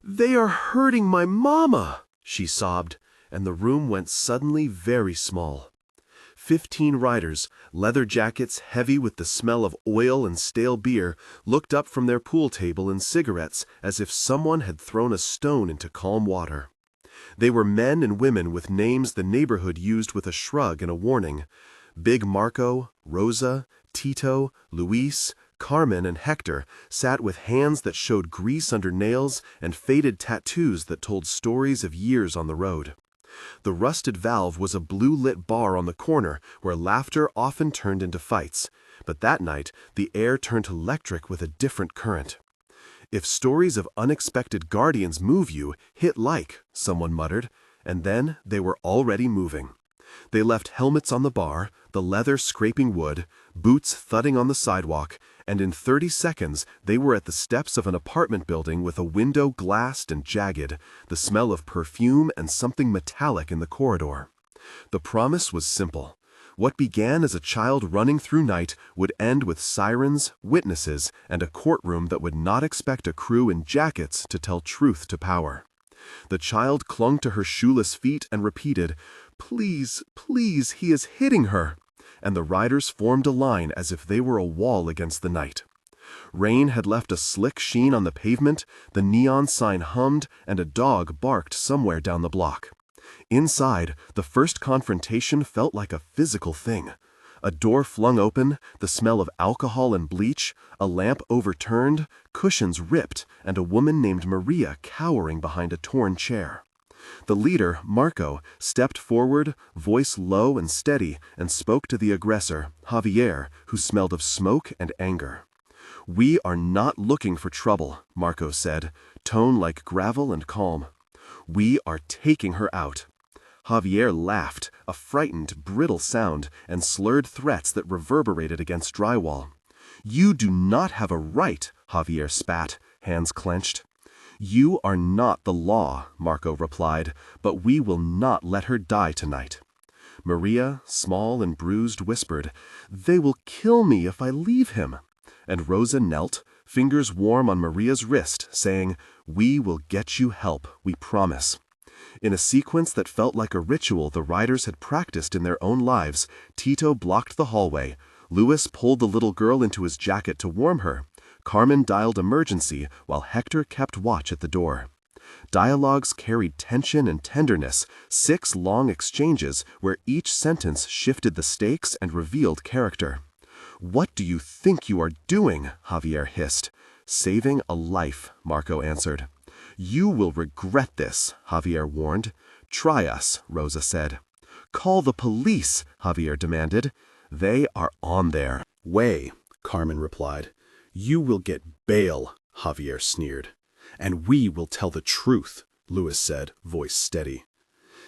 "They are hurting my mama," she sobbed, and the room went suddenly very small. 15 riders, leather jackets heavy with the smell of oil and stale beer, looked up from their pool table and cigarettes as if someone had thrown a stone into calm water. They were men and women with names the neighborhood used with a shrug and a warning. Big Marco, Rosa, Tito, Luis, Carmen, and Hector sat with hands that showed grease under nails and faded tattoos that told stories of years on the road. The Rusted Valve was a blue-lit bar on the corner where laughter often turned into fights, but that night the air turned electric with a different current. "If stories of unexpected guardians move you, hit like," someone muttered, and then they were already moving. They left helmets on the bar, the leather scraping wood, boots thudding on the sidewalk, and in 30 seconds they were at the steps of an apartment building with a window glassed and jagged, the smell of perfume and something metallic in the corridor. The promise was simple. What began as a child running through night would end with sirens, witnesses, and a courtroom that would not expect a crew in jackets to tell truth to power. The child clung to her shoeless feet and repeated, "Please, please, he is hitting her," and the riders formed a line as if they were a wall against the night. Rain had left a slick sheen on the pavement, the neon sign hummed, and a dog barked somewhere down the block. Inside, the first confrontation felt like a physical thing. A door flung open, the smell of alcohol and bleach, a lamp overturned, cushions ripped, and a woman named Maria cowering behind a torn chair. The leader, Marco, stepped forward, voice low and steady, and spoke to the aggressor, Javier, who smelled of smoke and anger. "We are not looking for trouble," Marco said, tone like gravel and calm. "We are taking her out." Javier laughed, a frightened, brittle sound, and slurred threats that reverberated against drywall. "You do not have a right," Javier spat, hands clenched. "You are not the law," Marco replied, "but we will not let her die tonight." Maria, small and bruised, whispered, "They will kill me if I leave him." And Rosa knelt, fingers warm on Maria's wrist, saying, "We will get you help, we promise." In a sequence that felt like a ritual the riders had practiced in their own lives, Tito blocked the hallway, Luis pulled the little girl into his jacket to warm her, Carmen dialed emergency while Hector kept watch at the door. Dialogues carried tension and tenderness, 6 long exchanges where each sentence shifted the stakes and revealed character. "What do you think you are doing?" Javier hissed. "Saving a life," Marco answered. "You will regret this," Javier warned. "Try us," Rosa said. "Call the police," Javier demanded. "They are on their way," Carmen replied. "You will get bail," Javier sneered. "And we will tell the truth," Luis said, voice steady.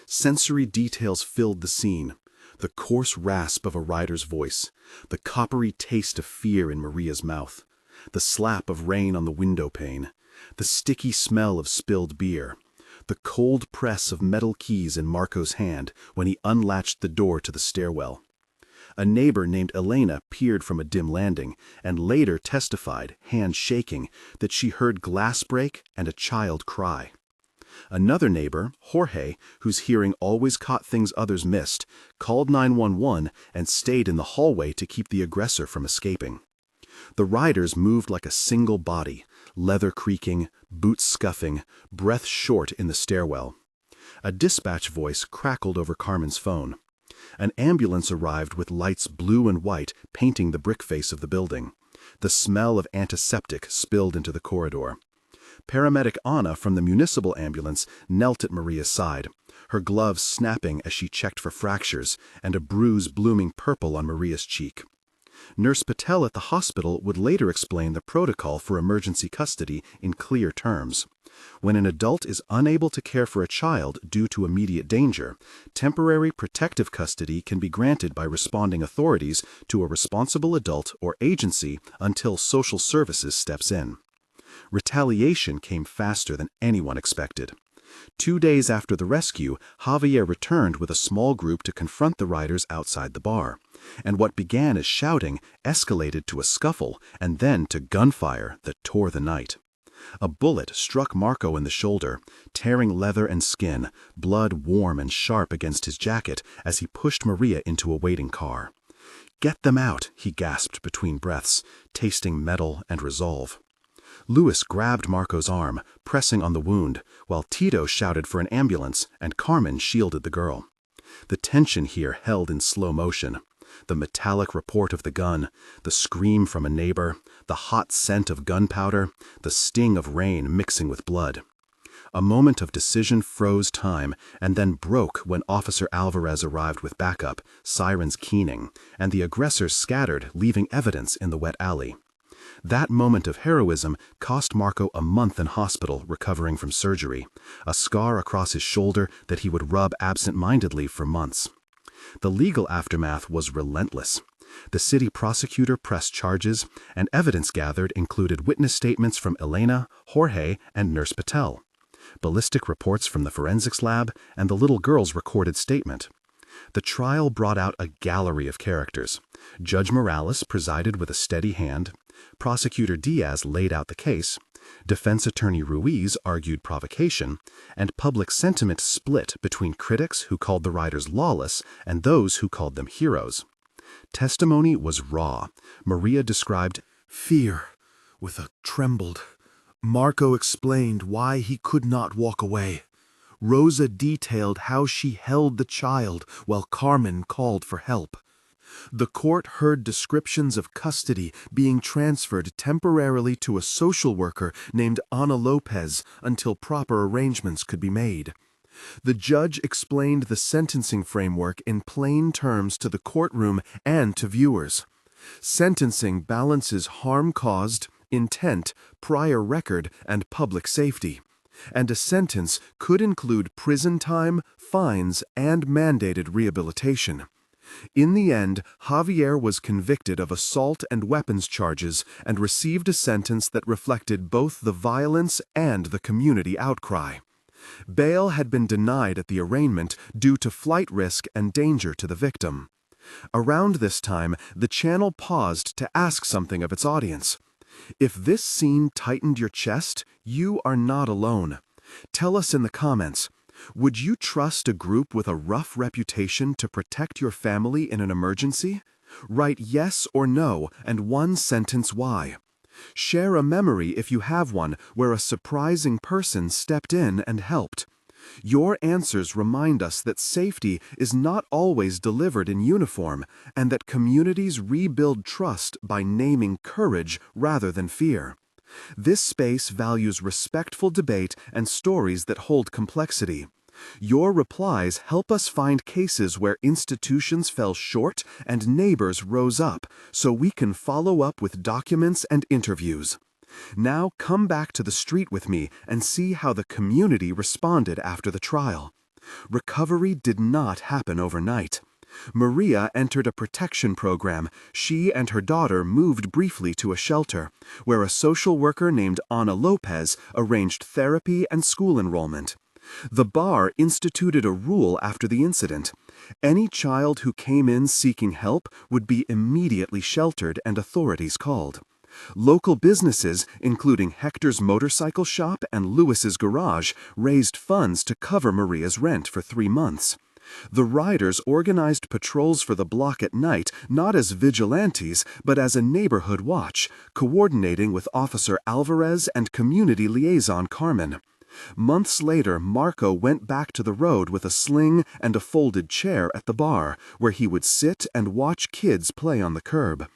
Sensory details filled the scene. The coarse rasp of a rider's voice, the coppery taste of fear in Maria's mouth, the slap of rain on the window pane, the sticky smell of spilled beer, the cold press of metal keys in Marco's hand when he unlatched the door to the stairwell. A neighbor named Elena peered from a dim landing and later testified, hands shaking, that she heard glass break and a child cry. Another neighbor, Jorge, whose hearing always caught things others missed, called 911 and stayed in the hallway to keep the aggressor from escaping. The riders moved like a single body, leather creaking, boots scuffing, breath short in the stairwell. A dispatch voice crackled over Carmen's phone. An ambulance arrived with lights blue and white painting the brick face of the building. The smell of antiseptic spilled into the corridor. Paramedic Anna from the municipal ambulance knelt at Maria's side, her gloves snapping as she checked for fractures and a bruise blooming purple on Maria's cheek. Nurse Patel at the hospital would later explain the protocol for emergency custody in clear terms. When an adult is unable to care for a child due to immediate danger, temporary protective custody can be granted by responding authorities to a responsible adult or agency until social services steps in. Retaliation came faster than anyone expected. 2 days after the rescue, Javier returned with a small group to confront the riders outside the bar, and what began as shouting escalated to a scuffle and then to gunfire that tore the night. A bullet struck Marco in the shoulder, tearing leather and skin, blood warm and sharp against his jacket as he pushed Maria into a waiting car. "Get them out," he gasped between breaths, tasting metal and resolve. Louis grabbed Marco's arm, pressing on the wound, while Tito shouted for an ambulance and Carmen shielded the girl. The tension here held in slow motion. The metallic report of the gun, the scream from a neighbor, the hot scent of gunpowder, the sting of rain mixing with blood. A moment of decision froze time and then broke when Officer Alvarez arrived with backup, sirens keening, and the aggressors scattered, leaving evidence in the wet alley. That moment of heroism cost Marco a month in hospital recovering from surgery, a scar across his shoulder that he would rub absent-mindedly for months. The legal aftermath was relentless. The city prosecutor pressed charges, and evidence gathered included witness statements from Elena, Jorge, and Nurse Patel, ballistic reports from the forensics lab, and the little girl's recorded statement. The trial brought out a gallery of characters. Judge Morales presided with a steady hand. Prosecutor Diaz laid out the case. Defense attorney Ruiz argued provocation, and public sentiment split between critics who called the riders lawless and those who called them heroes. Testimony was raw. Maria described Fear, with a trembled. Marco explained why he could not walk away. Rosa detailed how she held the child while Carmen called for help. The court heard descriptions of custody being transferred temporarily to a social worker named Ana Lopez until proper arrangements could be made. The judge explained the sentencing framework in plain terms to the courtroom and to viewers. Sentencing balances harm caused, intent, prior record, and public safety. And a sentence could include prison time, fines, and mandated rehabilitation. In the end, Javier was convicted of assault and weapons charges and received a sentence that reflected both the violence and the community outcry. Bail had been denied at the arraignment due to flight risk and danger to the victim. Around this time, the channel paused to ask something of its audience. If this scene tightened your chest, you are not alone. Tell us in the comments. Would you trust a group with a rough reputation to protect your family in an emergency? Write yes or no and one sentence why. Share a memory if you have one where a surprising person stepped in and helped. Your answers remind us that safety is not always delivered in uniform and that communities rebuild trust by naming courage rather than fear. This space values respectful debate and stories that hold complexity. Your replies help us find cases where institutions fell short and neighbors rose up, so we can follow up with documents and interviews. Now come back to the street with me and see how the community responded after the trial. Recovery did not happen overnight. Maria entered a protection program. She and her daughter moved briefly to a shelter, where a social worker named Ana Lopez arranged therapy and school enrollment. The bar instituted a rule after the incident. Any child who came in seeking help would be immediately sheltered and authorities called. Local businesses, including Hector's motorcycle shop and Louis's garage, raised funds to cover Maria's rent for 3 months. The riders organized patrols for the block at night not as vigilantes but as a neighborhood watch, coordinating with Officer Alvarez and community liaison Carmen. Months later, Marco went back to the road with a sling and a folded chair at the bar, where he would sit and watch kids play on the curb.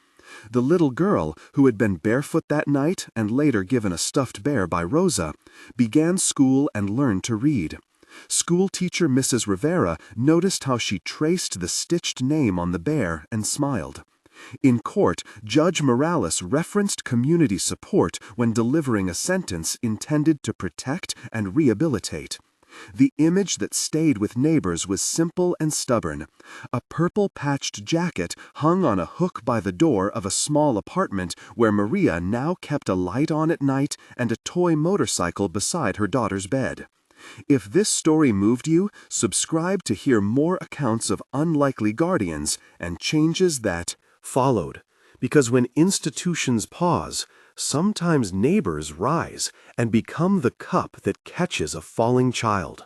The little girl, who had been barefoot that night and later given a stuffed bear by Rosa, began school and learned to read. School teacher Mrs. Rivera noticed how she traced the stitched name on the bear and smiled. In court, Judge Morales referenced community support when delivering a sentence intended to protect and rehabilitate. The image that stayed with neighbors was simple and stubborn. A purple-patched jacket hung on a hook by the door of a small apartment where Maria now kept a light on at night and a toy motorcycle beside her daughter's bed. If this story moved you, subscribe to hear more accounts of unlikely guardians and changes that followed. Because when institutions pause, Sometimes neighbors rise and become the cup that catches a falling child.